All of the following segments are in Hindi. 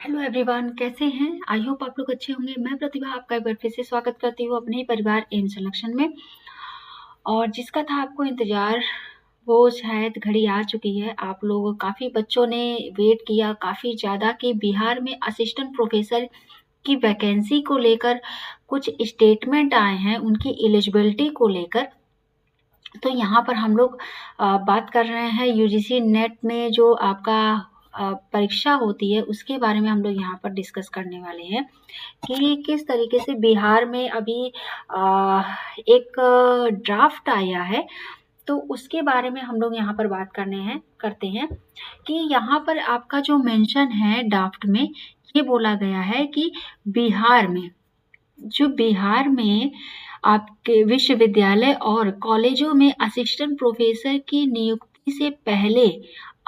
हेलो एवरीवन, कैसे हैं? आई होप आप लोग अच्छे होंगे। मैं प्रतिभा आपका एक बार फिर से स्वागत करती हूँ अपने ही परिवार एम सिलेक्शन में। और जिसका था आपको इंतज़ार, वो शायद घड़ी आ चुकी है। आप लोग काफ़ी बच्चों ने वेट किया काफ़ी ज़्यादा कि बिहार में असिस्टेंट प्रोफेसर की वैकेंसी को लेकर कुछ स्टेटमेंट आए हैं उनकी एलिजिबिलिटी को लेकर। तो यहाँ पर हम लोग बात कर रहे हैं यूजीसी नेट में जो आपका परीक्षा होती है उसके बारे में हम लोग यहाँ पर डिस्कस करने वाले हैं कि किस तरीके से बिहार में अभी एक ड्राफ्ट आया है। तो उसके बारे में हम लोग यहाँ पर बात करते हैं कि यहाँ पर आपका जो मेंशन है ड्राफ्ट में, ये बोला गया है कि बिहार में आपके विश्वविद्यालय और कॉलेजों में असिस्टेंट प्रोफेसर की नियुक्ति से पहले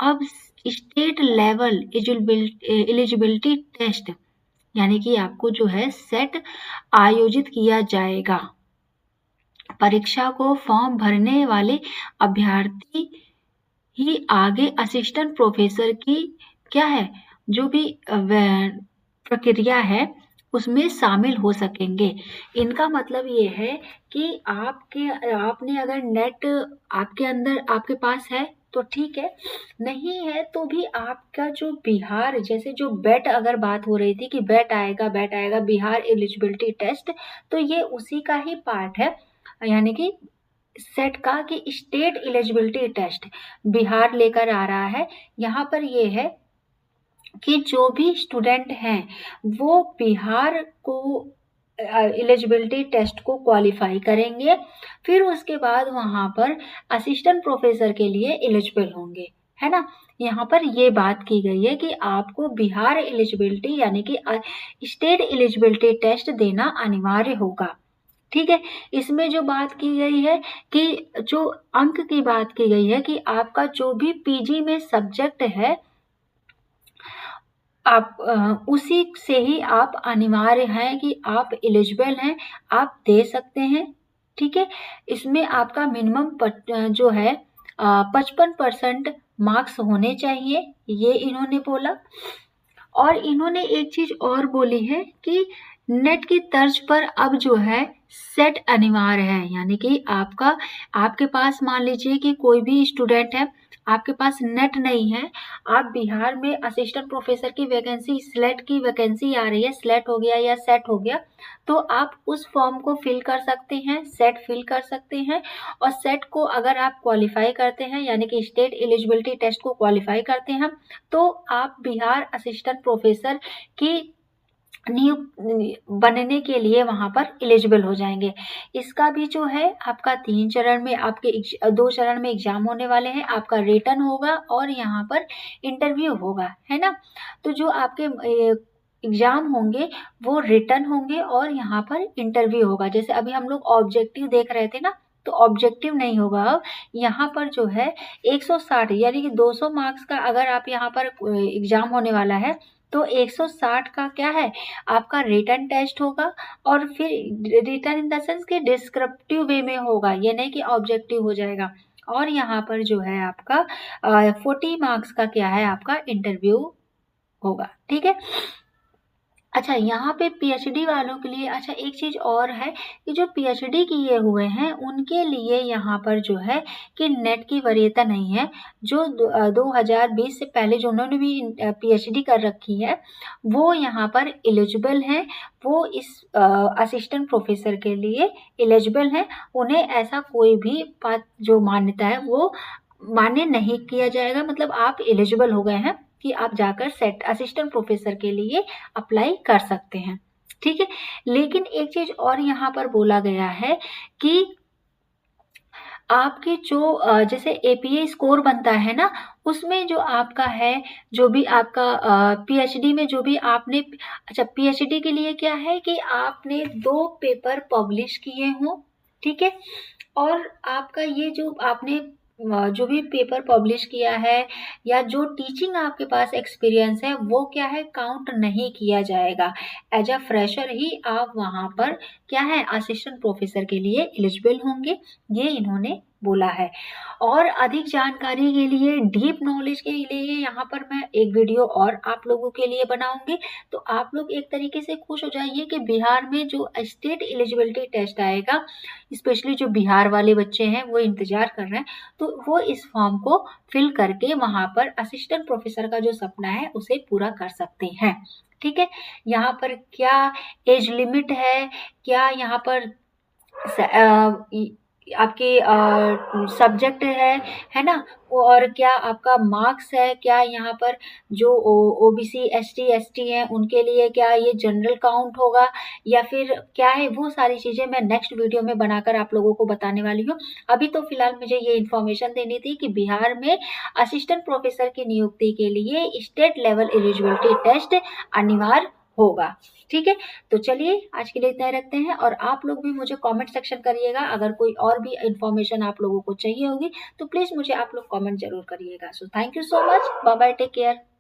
अब स्टेट लेवल एलिजिबिलिटी टेस्ट यानी कि आपको जो है सेट आयोजित किया जाएगा। परीक्षा को फॉर्म भरने वाले अभ्यर्थी ही आगे असिस्टेंट प्रोफेसर की क्या है जो भी प्रक्रिया है उसमें शामिल हो सकेंगे। इनका मतलब ये है कि आपने अगर नेट आपके पास है तो ठीक है, नहीं है तो भी आपका जो बिहार जैसे जो बेट अगर बात हो रही थी कि बेट आएगा बिहार एलिजिबिलिटी टेस्ट, तो ये उसी का ही पार्ट है। यानी कि सेट का कि स्टेट एलिजिबिलिटी टेस्ट बिहार लेकर आ रहा है। यहाँ पर ये है कि जो भी स्टूडेंट हैं वो बिहार को एलिजिबिलिटी टेस्ट को क्वालिफाई करेंगे, फिर उसके बाद वहाँ पर असिस्टेंट प्रोफेसर के लिए एलिजिबल होंगे, है ना। यहाँ पर ये बात की गई है कि आपको बिहार एलिजिबिलिटी यानी कि स्टेट एलिजिबिलिटी टेस्ट देना अनिवार्य होगा। ठीक है, इसमें जो बात की गई है कि जो अंक की बात की गई है कि आपका जो भी पीजी में सब्जेक्ट है आप उसी से ही आप अनिवार्य हैं कि आप एलिजिबल हैं, आप दे सकते हैं। ठीक है, इसमें आपका मिनिमम जो है 55% मार्क्स होने चाहिए, ये इन्होंने बोला। और इन्होंने एक चीज और बोली है कि नेट की तर्ज पर अब जो है सेट अनिवार्य है। यानी कि आपके पास मान लीजिए कि कोई भी स्टूडेंट है, आपके पास नेट नहीं है, आप बिहार में असिस्टेंट प्रोफेसर की वैकेंसी स्लेट की वैकेंसी आ रही है, स्लेट हो गया या सेट हो गया, तो आप उस फॉर्म को फिल कर सकते हैं, सेट फिल कर सकते हैं। और सेट को अगर आप क्वालिफाई करते हैं यानी कि स्टेट एलिजिबिलिटी टेस्ट को क्वालिफाई करते हैं तो आप बिहार असिस्टेंट प्रोफेसर की नियुक्त बनने के लिए वहां पर एलिजिबल हो जाएंगे। इसका भी जो है आपका 3 चरण में आपके 2 चरण में एग्जाम होने वाले हैं। आपका रिटन होगा और यहाँ पर इंटरव्यू होगा, है ना। तो जो आपके एग्जाम होंगे वो रिटन होंगे और यहाँ पर इंटरव्यू होगा। जैसे अभी हम लोग ऑब्जेक्टिव देख रहे थे ना, तो ऑब्जेक्टिव नहीं होगा। अब यहाँ पर जो है 160 यानी कि 200 मार्क्स का अगर आप यहाँ पर एग्जाम होने वाला है तो 160 का क्या है आपका रिटन टेस्ट होगा। और फिर रिटन इन द सेंस कि डिस्क्रिप्टिव वे में होगा, ये नहीं कि ऑब्जेक्टिव हो जाएगा। और यहाँ पर जो है आपका 40 मार्क्स का क्या है आपका इंटरव्यू होगा। ठीक है, अच्छा यहाँ पे पीएचडी वालों के लिए अच्छा एक चीज और है कि जो पीएचडी किए हुए हैं उनके लिए यहाँ पर जो है कि नेट की वरीयता नहीं है। जो 2020 से पहले जो उन्होंने भी पीएचडी कर रखी है वो यहाँ पर एलिजिबल हैं, वो इस असिस्टेंट प्रोफेसर के लिए एलिजिबल हैं। उन्हें ऐसा कोई भी जो मान्यता है वो मान्य नहीं किया जाएगा। मतलब आप एलिजिबल हो गए हैं कि आप जाकर सेट असिस्टेंट प्रोफेसर के लिए अप्लाई कर सकते हैं। ठीक है, लेकिन एक चीज और यहाँ पर बोला गया है कि आपके जो जैसे एपीए स्कोर बनता है ना, उसमें जो आपका है जो भी आपका पीएचडी में जो भी आपने अच्छा पीएचडी के लिए क्या है कि आपने 2 पेपर पब्लिश किए हों। ठीक है, और आपका ये जो आपने जो भी पेपर पब्लिश किया है या जो टीचिंग आपके पास एक्सपीरियंस है वो क्या है काउंट नहीं किया जाएगा। एज अ फ्रेशर ही आप वहाँ पर क्या है असिस्टेंट प्रोफेसर के लिए एलिजिबल होंगे, ये इन्होंने बोला है। और अधिक जानकारी के लिए, डीप नॉलेज के लिए यहाँ पर मैं एक वीडियो और आप लोगों के लिए बनाऊंगी। तो आप लोग एक तरीके से खुश हो जाइए कि बिहार में जो स्टेट एलिजिबिलिटी टेस्ट आएगा, स्पेशली जो बिहार वाले बच्चे हैं वो इंतजार कर रहे हैं, तो वो इस फॉर्म को फिल करके वहां पर असिस्टेंट प्रोफेसर का जो सपना है उसे पूरा कर सकते हैं। ठीक है, यहाँ पर क्या एज लिमिट है, क्या यहाँ पर आपके सब्जेक्ट है ना, और क्या आपका मार्क्स है, क्या यहाँ पर जो ओबीसी एसटी एसटी हैं उनके लिए क्या ये जनरल काउंट होगा या फिर क्या है, वो सारी चीज़ें मैं नेक्स्ट वीडियो में बनाकर आप लोगों को बताने वाली हूँ। अभी तो फिलहाल मुझे ये इन्फॉर्मेशन देनी थी कि बिहार में असिस्टेंट प्रोफेसर की नियुक्ति के लिए स्टेट लेवल एलिजिबिलिटी टेस्ट अनिवार्य होगा। ठीक है, तो चलिए आज के लिए इतना ही रखते हैं, और आप लोग भी मुझे कमेंट सेक्शन करिएगा, अगर कोई और भी इन्फॉर्मेशन आप लोगों को चाहिए होगी तो प्लीज़ मुझे आप लोग कमेंट जरूर करिएगा। So thank you so much, bye bye, take care.